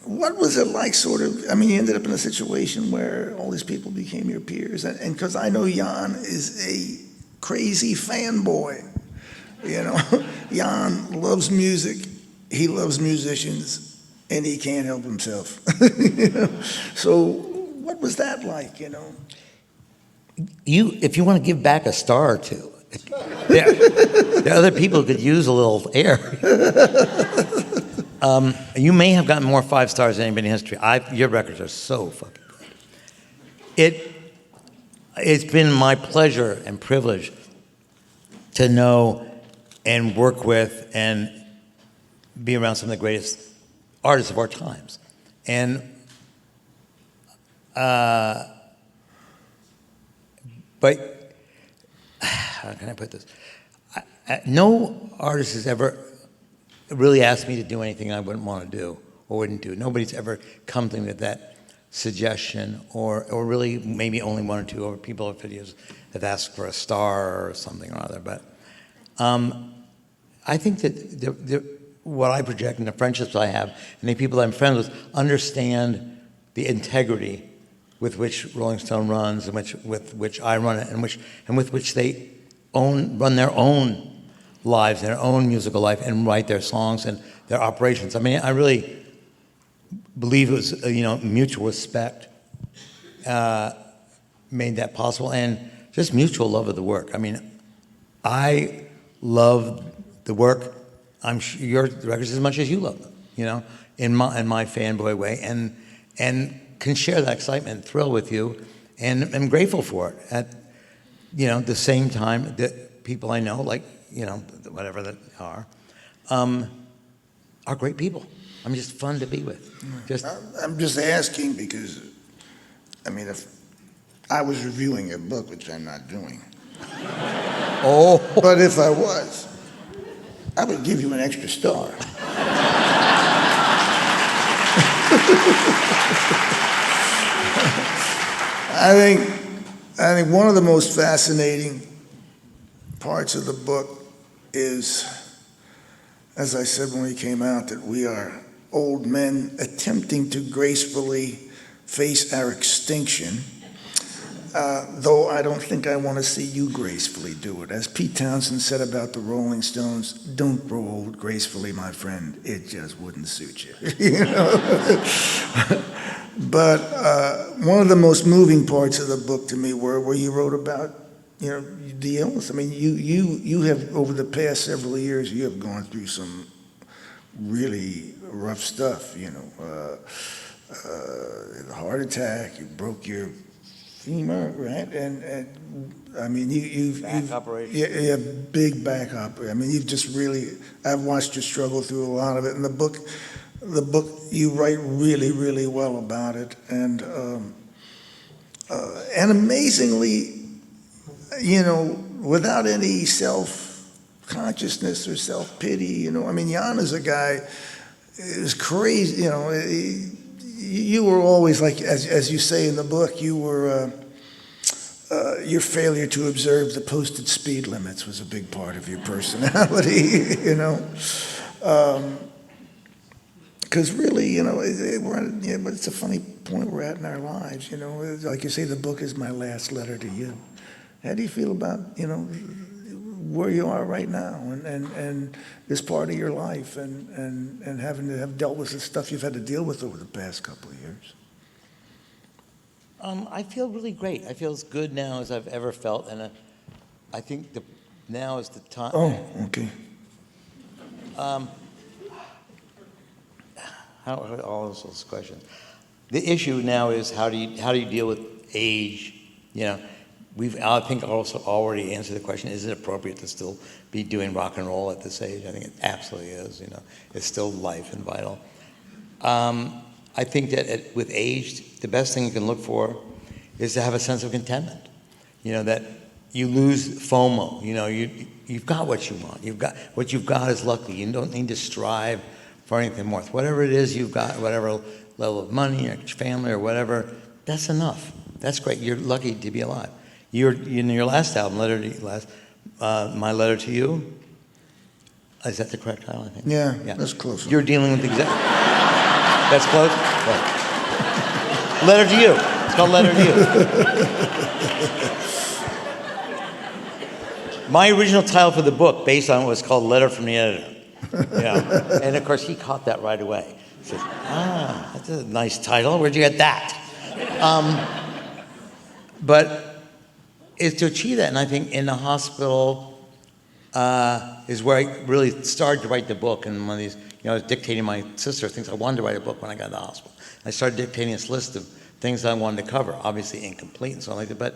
what was it like, sort of? I mean, you ended up in a situation where all these people became your peers, and because I know Jann is a crazy fanboy. Jann loves music, he loves musicians, and he can't help himself. So what was that like, If you want to give back a star or two, there are other people who could use a little air. You may have gotten more 5 stars than anybody in history. Your records are so fucking good. It's been my pleasure and privilege to know and work with and be around some of the greatest artists of our times. And but how can I put this? No artist has ever really asked me to do anything I wouldn't want to do or wouldn't do. Nobody's ever come to me with that suggestion, or really maybe only 1 or 2 other people of videos have asked for a star or something or other. But I think that what I project and the friendships I have and the people I'm friends with understand the integrity with which Rolling Stone runs and with which I run it and with which they run their own lives, their own musical life, and write their songs and their operations. I mean, I really believe it was mutual respect made that possible, and just mutual love of the work. I mean, I love the work. I'm sure your records as much as you love them, in my fanboy way, and can share that excitement and thrill with you, and I'm grateful for it. At the same time that people I know, like whatever that are great people. I'm just fun to be with. I'm just asking because, I mean, if I was reviewing a book, which I'm not doing, oh, but if I was, I would give you an extra star. I think one of the most fascinating parts of the book is, as I said when we came out, that we are old men attempting to gracefully face our extinction, though I don't think I want to see you gracefully do it. As Pete Townsend said about the Rolling Stones, don't grow old gracefully, my friend. It just wouldn't suit you. You know? But one of the most moving parts of the book to me were where you wrote about, you know, the illness. I mean, you have, over the past several years, you have gone through some really rough stuff, you know. A heart attack, you broke your femur, right? And I mean, you've operation. Yeah, big back operation. I mean, you've just really, I've watched you struggle through a lot of it. And the book, you write really, really well about it. And amazingly, you know, without any self-consciousness or self-pity, you know, I mean, Jann is a guy, is crazy, you know, you were always like, as you say in the book, you were, your failure to observe the posted speed limits was a big part of your personality, you know. Because really, you know, but it's a funny point we're at in our lives, you know. Like you say, the book is my last letter to you. How do you feel about, you know, where you are right now and this part of your life and having to have dealt with the stuff you've had to deal with over the past couple of years? I feel really great. I feel as good now as I've ever felt, and I think now is the time. Oh, okay. All those questions. The issue now is how do you deal with age? You know, I think also already answered the question: is it appropriate to still be doing rock and roll at this age? I think it absolutely is. You know, it's still life and vital. I think that with age, the best thing you can look for is to have a sense of contentment. You know, that you lose FOMO. You know, you've got what you want. What you've got is lucky. You don't need to strive for anything more. Whatever it is you've got, whatever level of money or family or whatever, that's enough. That's great. You're lucky to be alive. In your last album, My Letter to You, is that the correct title, I think? Yeah, that's close. You're dealing with that's close? Right. Letter to You. It's called Letter to You. My original title for the book, based on it, was called Letter from the Editor. Yeah. And of course, he caught that right away. He says, that's a nice title. Where'd you get that? But it's to achieve that, and I think in the hospital is where I really started to write the book. And one of these, you know, I was dictating my sister things I wanted to write a book when I got to the hospital. I started dictating this list of things I wanted to cover, obviously incomplete and so on like that, but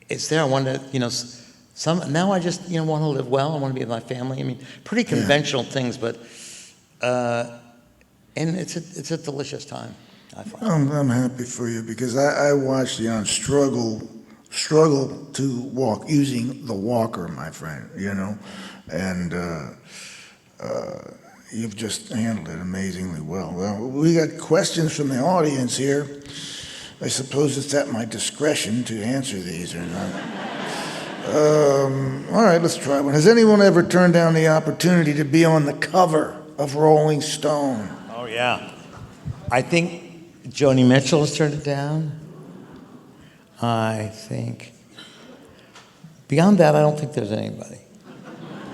it's there. I wanted to, you know, now I just, you know, want to live well. I want to be with my family. I mean, pretty conventional things, but and it's a delicious time, I find. I'm happy for you because I watched Jann struggle to walk using the walker, my friend, you know, and you've just handled it amazingly well. Well, we got questions from the audience here. I suppose it's at my discretion to answer these or not. All right, let's try one. Has anyone ever turned down the opportunity to be on the cover of Rolling Stone? Oh, yeah. I think Joni Mitchell has turned it down. I think. Beyond that, I don't think there's anybody.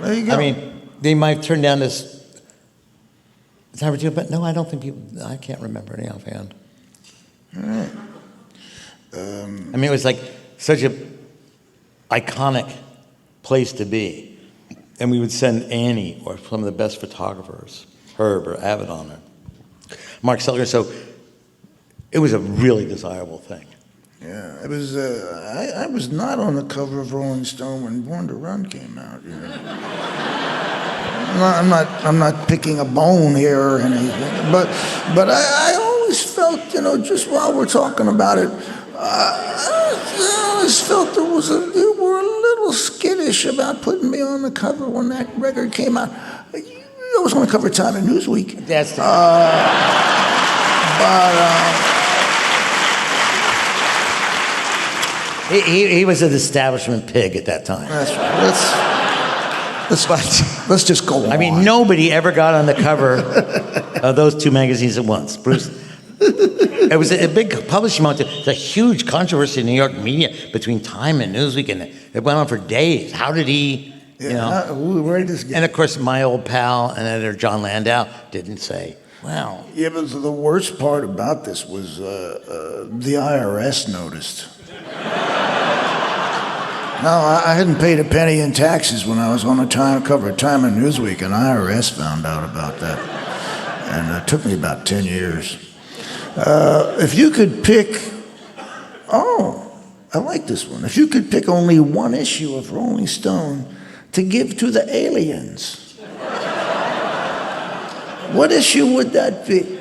There you go. I mean, they might turn down this opportunity, but no, I don't think I can't remember any offhand. All right. I mean, it was like such a iconic place to be. And we would send Annie or some of the best photographers, Herb or Avedon or Mark Selger. So it was a really desirable thing. Yeah, it was. I was not on the cover of Rolling Stone when Born to Run came out. You know. I'm not picking a bone here or anything, but I always felt, you know, just while we're talking about it, I always felt you were a little little skittish about putting me on the cover when that record came out. I was on the cover of Time and Newsweek. That's the he was an establishment pig at that time. That's right. Let's just go on. I mean, nobody ever got on the cover of those two magazines at once. Bruce, it was a big publishing moment. It's a huge controversy in New York media between Time and Newsweek, and it went on for days. How did he, where did this get? And of course, my old pal and editor John Landau didn't say, well. Yeah, but the worst part about this was the IRS noticed. No, I hadn't paid a penny in taxes when I was on the cover of Time and Newsweek, and IRS found out about that. And it took me about 10 years. If you could pick, I like this one. If you could pick only one issue of Rolling Stone to give to the aliens, what issue would that be?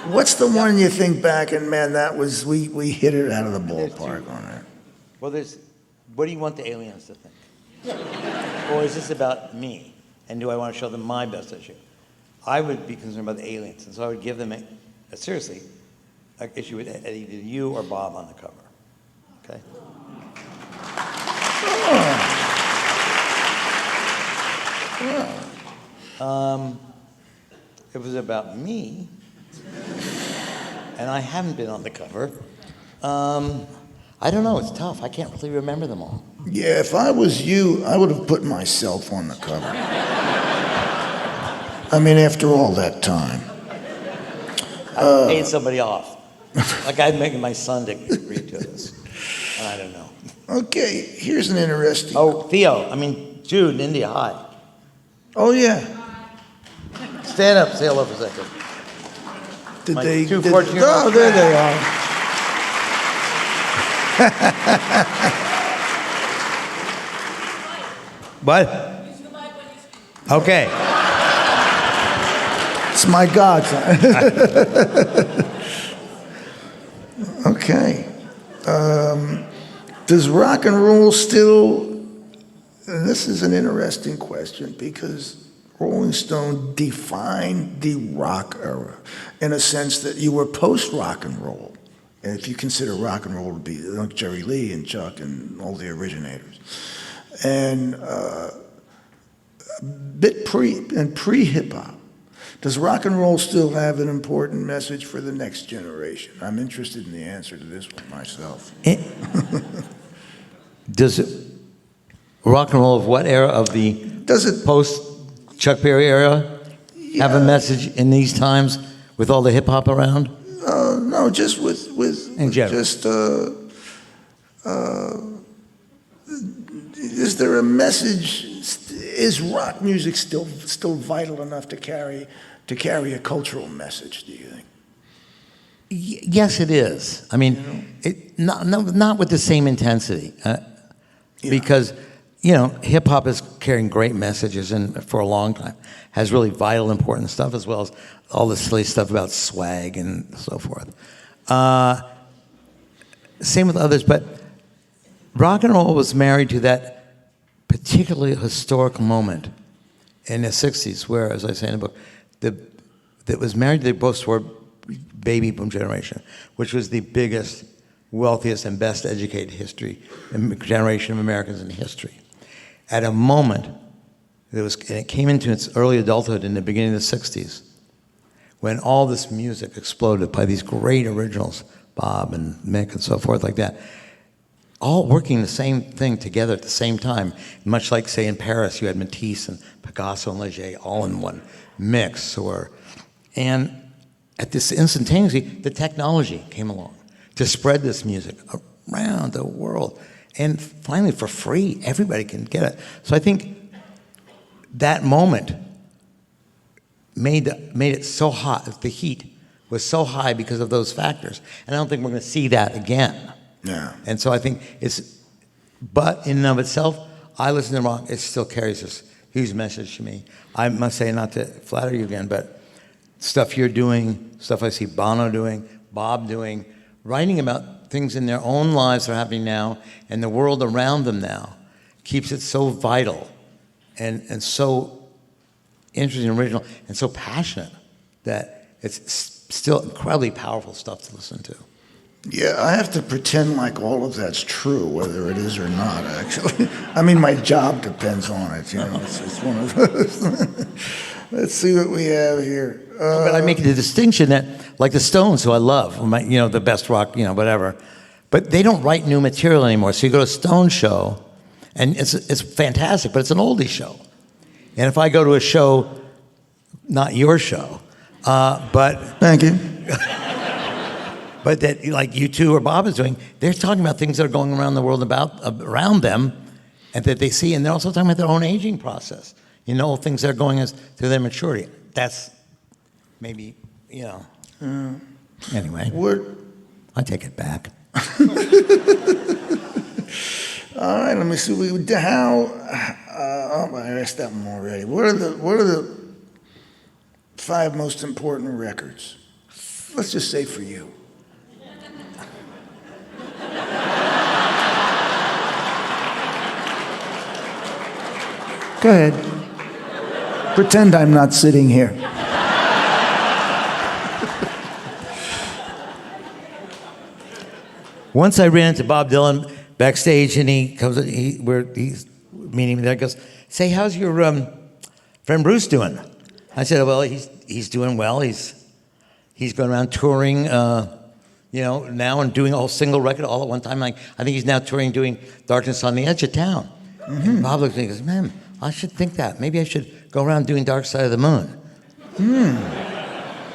What's the one you think back and, man, that was, we hit it out of the ballpark on that? Well, what do you want the aliens to think? Or is this about me? And do I want to show them my best issue? I would be concerned about the aliens, and so I would give them, seriously, an issue with either you or Bob on the cover. Okay? If it was about me, and I haven't been on the cover, I don't know, it's tough. I can't really remember them all. Yeah, if I was you, I would have put myself on the cover. I mean, after all that time. I paid somebody off. Like I'm making my son to agree to this. And I don't know. Okay, here's an interesting... Jude in India, hi. Oh, yeah. Stand up, say hello for a second. Oh, there they are. What? Okay. It's my godson. Okay. Does rock and roll still, and this is an interesting question because Rolling Stone defined the rock era in a sense that you were post-rock and roll. And if you consider rock and roll to be like Jerry Lee and Chuck and all the originators. And pre-hip-hop. Does rock and roll still have an important message for the next generation? I'm interested in the answer to this one myself. Does it, rock and roll of what era? Of the post-Chuck Berry era? Yeah. Have a message in these times with all the hip-hop around? No, just with in general. Just, is there a message? Is rock music still vital enough to carry a cultural message, do you think? Yes, it is. I mean, not with the same intensity, because hip hop is carrying great messages, and for a long time has really vital, important stuff, as well as all the silly stuff about swag and so forth. Same with others, but rock and roll was married to that particularly historical moment in the 60s, where, as I say in the book, that was married to the post-war baby boom generation, which was the biggest, wealthiest, and best educated generation of Americans in history. At a moment, and it came into its early adulthood in the beginning of the 60s, when all this music exploded by these great originals, Bob and Mick and so forth like that, all working the same thing together at the same time, much like, say, in Paris, you had Matisse and Picasso and Leger all in one mix. And at this instantaneously, the technology came along to spread this music around the world. And finally, for free, everybody can get it. So I think that moment made it so hot, the heat was so high because of those factors. And I don't think we're going to see that again. Yeah. And so I think but in and of itself, I listen to rock, it still carries this huge message to me. I must say, not to flatter you again, but stuff you're doing, stuff I see Bono doing, Bob doing, writing about things in their own lives that are happening now and the world around them now keeps it so vital and so interesting and original and so passionate that it's still incredibly powerful stuff to listen to. Yeah, I have to pretend like all of that's true, whether it is or not, actually. I mean, my job depends on it, you know. It's one of those. Let's see what we have here. But I make the distinction that, like the Stones, who I love, the best rock, whatever, but they don't write new material anymore. So you go to a Stones show, and it's fantastic, but it's an oldie show. And if I go to a show, not your show, but... Thank you. But that, like you two or Bob is doing, they're talking about things that are going around the world around them, and that they see, and they're also talking about their own aging process. Things that are going through their maturity. That's maybe, Anyway, I take it back. All right, let me see. I asked that one already. What are the 5 most important records? Let's just say for you. Go ahead. Pretend I'm not sitting here. Once I ran into Bob Dylan backstage, and he's meeting me there. He goes, "Say, how's your friend Bruce doing?" I said, "Well, he's doing well. He's going around touring, now and doing a whole single record all at one time. Like I think he's now touring, doing Darkness on the Edge of Town." Mm-hmm. And Bob looked at me and goes, "Man, I should think that. Maybe I should go around doing Dark Side of the Moon."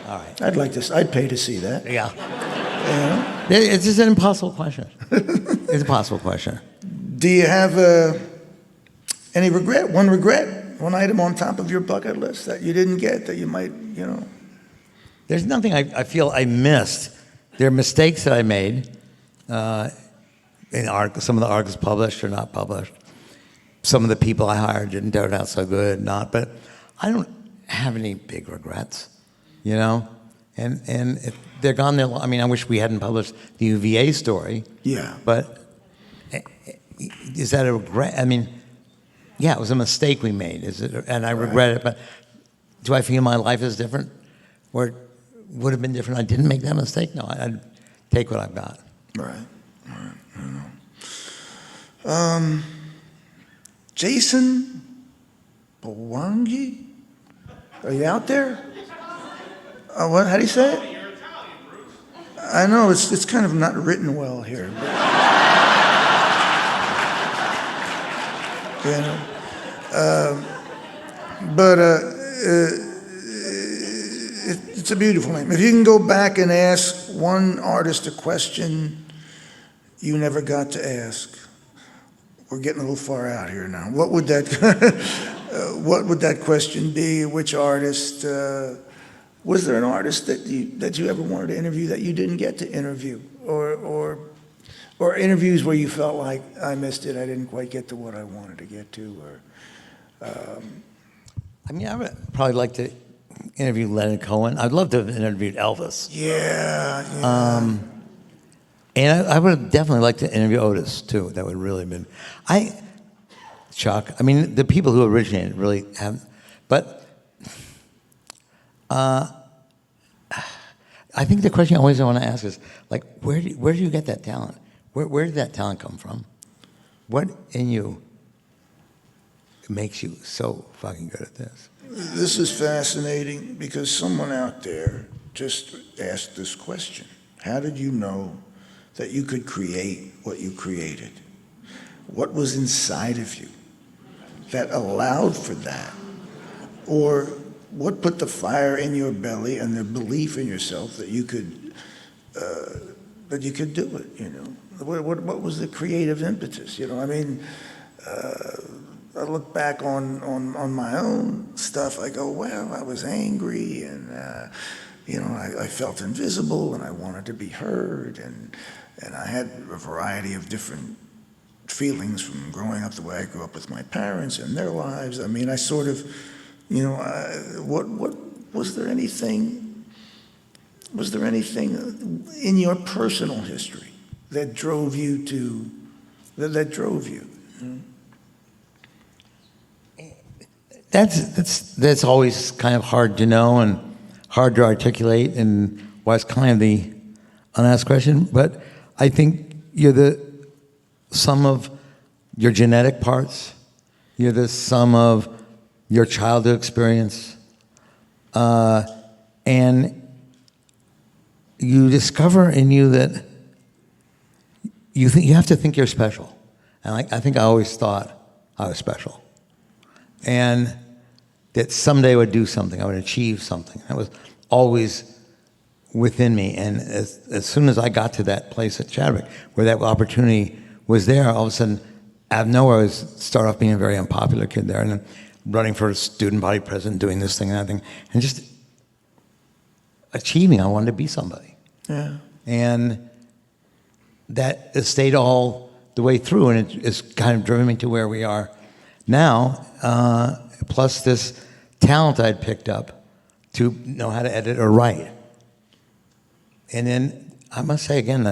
All right. I'd pay to see that. Yeah. It's just an impossible question. It's an impossible question. Do you have any regret? One item on top of your bucket list that you didn't get that you might, There's nothing I feel I missed. There are mistakes that I made in some of the articles published or not published. Some of the people I hired didn't turn out so good, but I don't have any big regrets, And if they're gone. I wish we hadn't published the UVA story. Yeah. But is that a regret? Yeah, it was a mistake we made. And I regret it. But do I feel my life is different, or would have been different? I didn't make that mistake. No, I'd take what I've got. Right. Jason Bowangi, are you out there? What? How do you say it? You're Italian, Bruce. I know it's kind of not written well here. But it's a beautiful name. If you can go back and ask one artist a question you never got to ask, we're getting a little far out here now. What would that question be? Which artist? Was there an artist that you ever wanted to interview that you didn't get to interview, or interviews where you felt like I missed it, I didn't quite get to what I wanted to get to, or? I would probably like to interview Leonard Cohen. I'd love to have interviewed Elvis. Yeah. And I would have definitely liked to interview Otis too. That would really have been. Chuck. The people who originated really haven't, but. I think the question always I want to ask is, like, where do you get that talent? Where did that talent come from? What in you makes you so fucking good at this? This is fascinating because someone out there just asked this question. How did you know that you could create what you created? What was inside of you that allowed for that? Or what put the fire in your belly and the belief in yourself that you could do it? What was the creative impetus? I look back on my own stuff. I go, well, I was angry, and I felt invisible, and I wanted to be heard, and I had a variety of different feelings from growing up the way I grew up with my parents and their lives. I sort of. What was there anything in your personal history that drove you to, that drove you? That's always kind of hard to know and hard to articulate, and was kind of the unasked question. But I think you're the sum of your genetic parts. You're the sum of your childhood experience, and you discover in you that you have to think you're special. And I think I always thought I was special, and that someday I would do something, I would achieve something. That was always within me. And as soon as I got to that place at Chadwick, where that opportunity was there, all of a sudden, out of nowhere, I started off being a very unpopular kid there, and then running for student body president, doing this thing and that thing, and just achieving. I wanted to be somebody. Yeah. And that has stayed all the way through, and it's kind of driven me to where we are now, plus this talent I'd picked up to know how to edit or write. And then I must say again,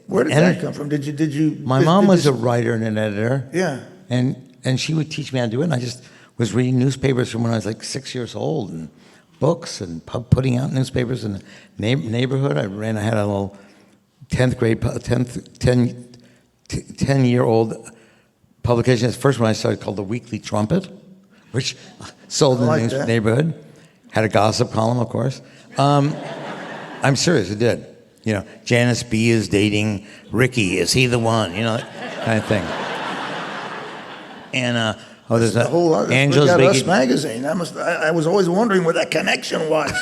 Where did that come from? Did you? My mom was a writer and an editor. Yeah. And she would teach me how to do it. And I just was reading newspapers from when I was like 6 years old, and books, and putting out newspapers in the neighborhood. I had a little 10-year-old publication. It's the first one I started, called The Weekly Trumpet, which sold in the neighborhood. Had a gossip column, of course. I'm serious, it did. You know, Janice B. is dating Ricky. Is he the one? You know, that kind of thing. And there's a whole other Angela's Us magazine. I was always wondering where that connection was.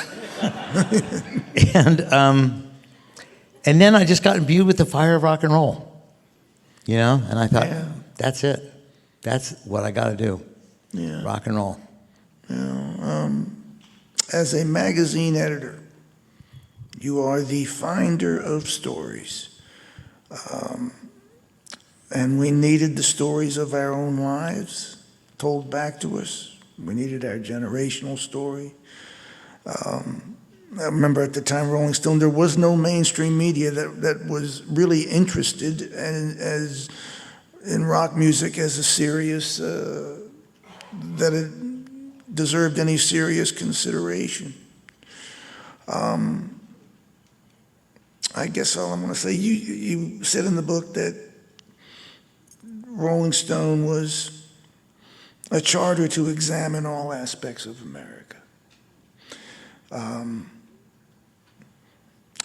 and then I just got imbued with the fire of rock and roll. You know, and I thought, that's it. That's what I got to do. Yeah. Rock and roll. As a magazine editor, you are the finder of stories. And we needed the stories of our own lives told back to us. We needed our generational story. I remember at the time, Rolling Stone, there was no mainstream media that was really interested in rock music as a serious, that it deserved any serious consideration. I guess all I'm going to say, you said in the book that Rolling Stone was a charter to examine all aspects of America.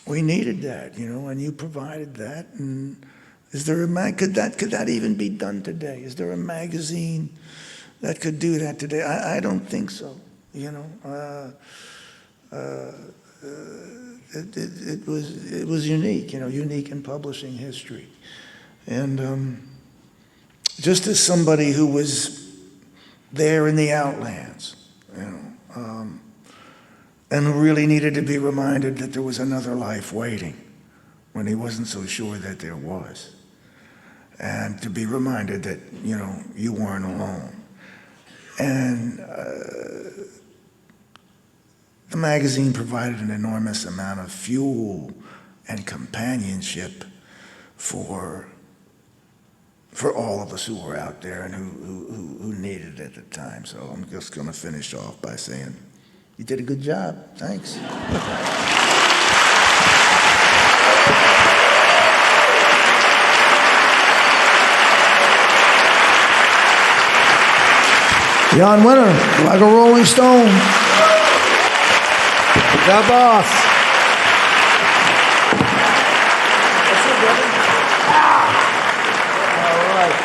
We needed that, you know, and you provided that. And is there could that even be done today? Is there a magazine that could do that today? I don't think so. You know, it was unique, you know, unique in publishing history, and just as somebody who was there in the Outlands, you know, and who really needed to be reminded that there was another life waiting when he wasn't so sure that there was, and to be reminded that, you know, you weren't alone. And the magazine provided an enormous amount of fuel and companionship for all of us who were out there and who needed it at the time. So I'm just going to finish off by saying, you did a good job. Thanks. Jann Wenner, like a Rolling Stone. Good job, boss. That's it, brother. All right.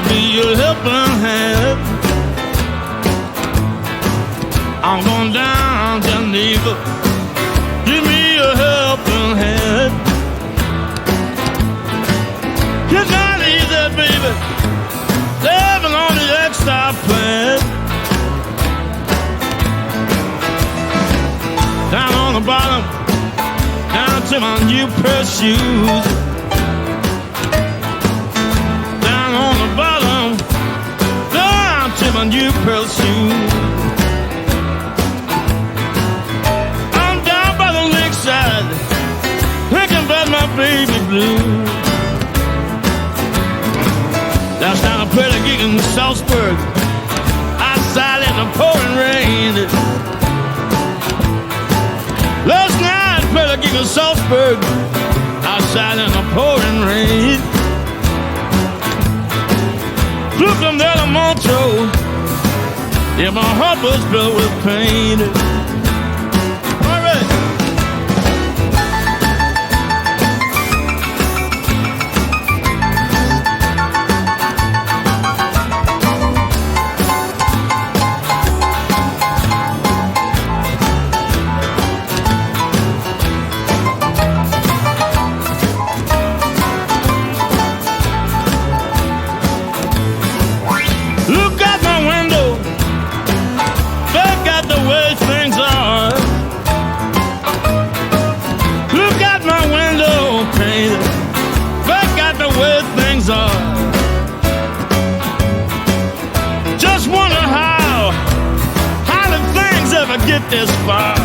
Be your helping hand. I'm going down, Geneva. Give me a helping hand. It's not easy, baby, living on the extra plan. Down on the bottom, down to my new pair of shoes. Down on the bottom, down to my new pair of shoes. I'm down by the lakeside, thinking about my baby blue. Last night I played a gig in Salzburg, outside in the pouring rain. Last night I played a gig in Salzburg, outside in the pouring rain. Flew from there to Montreux, yeah, my heart was filled with pain. All right. Look out my window, look at the way things are. Look out my window, painter, look at the way things are. Just wonder how did things ever get this far?